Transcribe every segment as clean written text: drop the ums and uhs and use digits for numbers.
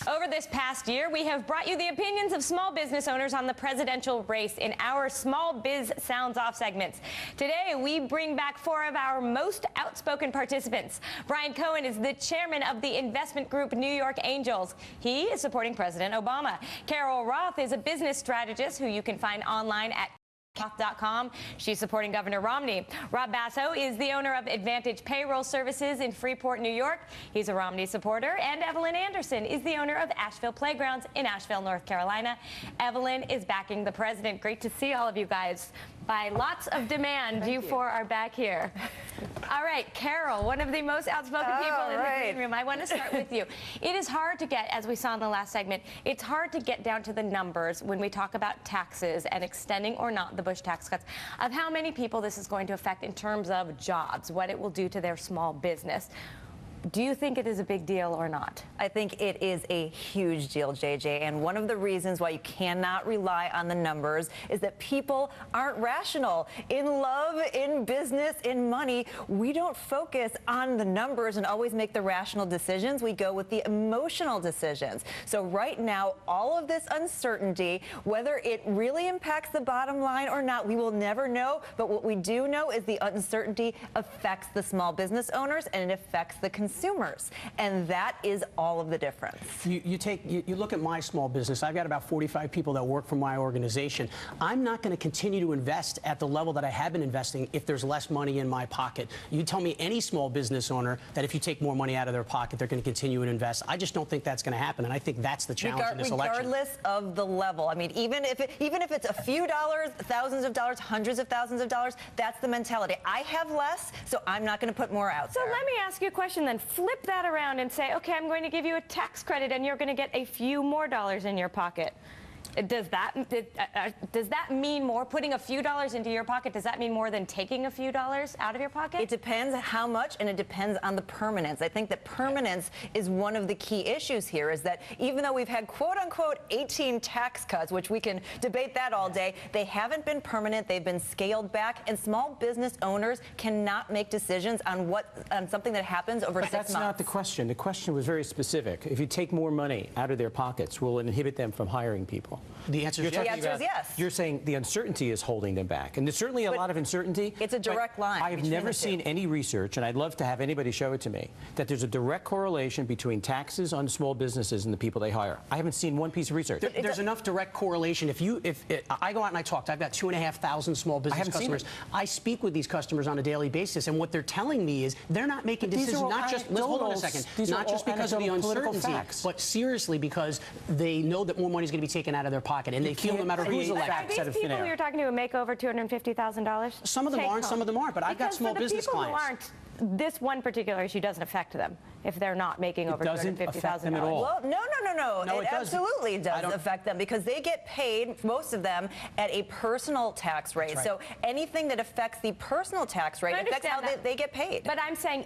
Over this past year, we have brought you the opinions of small business owners on the presidential race in our Small Biz Sounds Off segments. Today, we bring back 4 of our most outspoken participants. Brian Cohen is the chairman of the investment group New York Angels. He is supporting President Obama. Carol Roth is a business strategist who you can find online at Roth.com. She's supporting Governor Romney. Rob Basso is the owner of Advantage Payroll Services in Freeport, New York. He's a Romney supporter. And Evelyn Anderson is the owner of Asheville Playgrounds in Asheville, North Carolina. Evelyn is backing the president. Great to see all of you guys. By lots of demand, you 4 are back here. All right, Carol, one of the most outspoken people in the green room. I want to start with you. It is hard to get, as we saw in the last segment, it's hard to get down to the numbers when we talk about taxes and extending or not the Bush tax cuts of how many people this is going to affect in terms of jobs, what it will do to their small business. Do you think it is a big deal or not? I think it is a huge deal, JJ, and one of the reasons why you cannot rely on the numbers is that people aren't rational. In love, in business, in money, we don't focus on the numbers and always make the rational decisions. We go with the emotional decisions. So right now, all of this uncertainty, whether it really impacts the bottom line or not, we will never know. But what we do know is the uncertainty affects the small business owners and it affects the consumers, and that is all of the difference. You look at my small business. I've got about 45 people that work for my organization. I'm not going to continue to invest at the level that I have been investing if there's less money in my pocket. You tell me any small business owner that if you take more money out of their pocket, they're going to continue to invest. I just don't think that's going to happen, and I think that's the challenge in this election. Regardless of the level, I mean, even if it's a few dollars, thousands of dollars, hundreds of thousands of dollars, that's the mentality. I have less, so I'm not going to put more out there. So let me ask you a question then. Flip that around and say, okay, I'm going to give you a tax credit and you're going to get a few more dollars in your pocket. Does that mean more? Putting a few dollars into your pocket, does that mean more than taking a few dollars out of your pocket? It depends how much, and it depends on the permanence. I think that permanence is one of the key issues here, is that even though we've had quote-unquote 18 tax cuts, which we can debate that all day, they haven't been permanent. They've been scaled back, and small business owners cannot make decisions on something that happens over 6 months. That's not the question. The question was very specific. If you take more money out of their pockets, will it inhibit them from hiring people? The answer is yes. You're saying the uncertainty is holding them back, and there's certainly a lot of uncertainty. It's a direct line. I have never seen any research, and I'd love to have anybody show it to me, that there's a direct correlation between taxes on small businesses and the people they hire. I haven't seen one piece of research. There's enough direct correlation. If I go out and I talk, I've got 2,500 small business customers. I speak with these customers on a daily basis, and what they're telling me is they're not making decisions, not just hold on a second, not just because of the uncertainty, but seriously because they know that more money is going to be taken out of their pocket, and they feel no matter who's elected. Are these people you're talking to who make over $250,000? Some of them are, and some of them aren't. But I've got small business clients. Who aren't, this one particular issue doesn't affect them if they're not making over $250,000 at all. Well, no. It absolutely does affect them because they get paid, most of them, at a personal tax rate. Right. So anything that affects the personal tax rate affects how they get paid. But I'm saying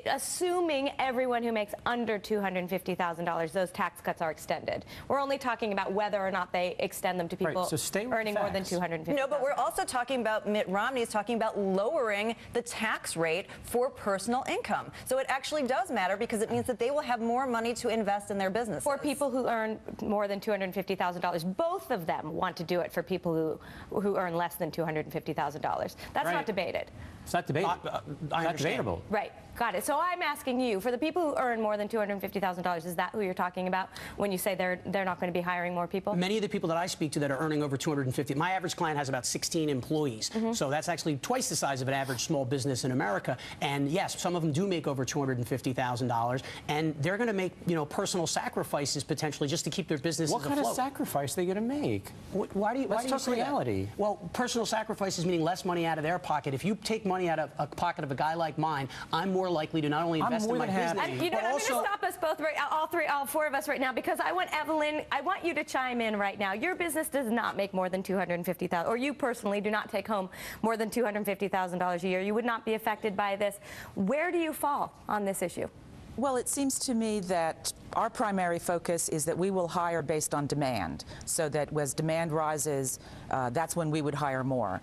assuming everyone who makes under $250,000, those tax cuts are extended. We're only talking about whether or not they extend them to people earning more than $250,000. No, but we're also talking about, Mitt Romney is talking about lowering the tax rate for personal income. So it actually does matter because it means that they will have more money to invest in their business. For people who earn more than $250,000, both of them want to do it for people who earn less than $250,000. That's not debated. It's not debated. It's not debatable. Right. Got it. So I'm asking you, for the people who earn more than $250,000, is that who you're talking about when you say they're not going to be hiring more people? Many of the people that I speak to that are earning over $250,000, my average client has about 16 employees. So that's actually twice the size of an average small business in America. And yes, some of them do make over $250,000, and they're going to make, personal sacrifices potentially just to keep their businesses afloat. What kind of sacrifice are they going to make? Why do you say reality? That? Well, personal sacrifices meaning less money out of their pocket. If you take money out of a pocket of a guy like mine, I'm more likely to not only invest in my business, I'm going to stop us both, all 4 of us right now, because I want Evelyn, I want you to chime in right now. Your business does not make more than $250,000, or you personally do not take home more than $250,000 a year. You would not be affected by this. Where do you fall on this issue? Well, it seems to me that our primary focus is that we will hire based on demand, so that as demand rises, that's when we would hire more.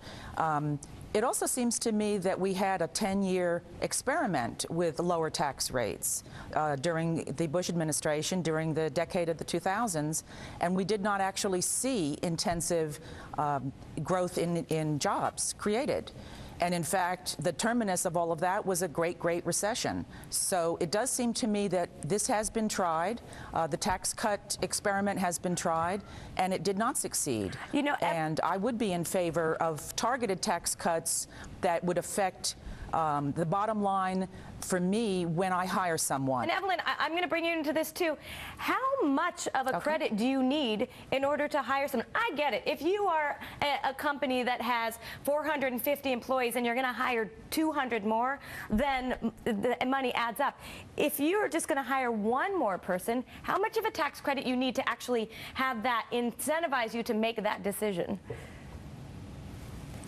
It also seems to me that we had a 10-year experiment with lower tax rates during the Bush administration, during the decade of the 2000s, and we did not actually see intensive growth in jobs created. And in fact, the terminus of all of that was a great recession. So it does seem to me that this has been tried. The tax cut experiment has been tried, and it did not succeed. You know, and I would be in favor of targeted tax cuts that would affect the bottom line for me when I hire someone. And Evelyn, I'm going to bring you into this too. How much of a credit do you need in order to hire someone? I get it. If you are a company that has 450 employees and you're going to hire 200 more, then the money adds up. If you're just going to hire one more person, how much of a tax credit you need to actually have that incentivize you to make that decision?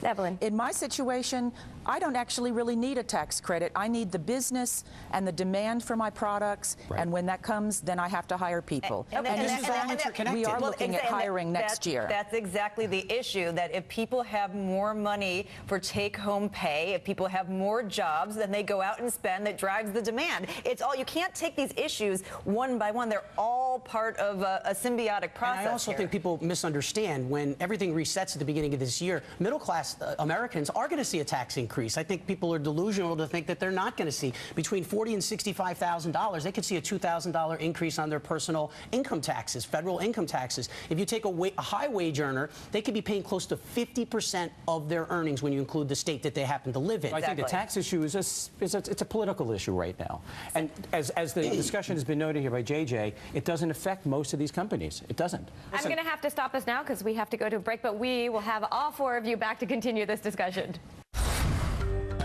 Evelyn. In my situation, I don't actually really need a tax credit. I need the business and the demand for my products, and when that comes, then I have to hire people. And this is all interconnected. We are looking at hiring next year. That's exactly the issue, that if people have more money for take-home pay, if people have more jobs, then they go out and spend. That drives the demand. It's all, you can't take these issues one by one. They're all part of a symbiotic process. And I also think people misunderstand when everything resets at the beginning of this year. Middle-class Americans are going to see a tax increase. I think people are delusional to think that they're not going to see. Between $40,000 and $65,000, they could see a $2,000 increase on their personal income taxes, federal income taxes. If you take a high wage earner, they could be paying close to 50% of their earnings when you include the state that they happen to live in. I think the tax issue is it's a political issue right now. And as the discussion has been noted here by JJ, it doesn't affect most of these companies. It doesn't. I'm going to have to stop us now because we have to go to a break, but we will have all four of you back to continue this discussion.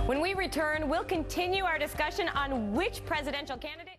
When we return, we'll continue our discussion on which presidential candidate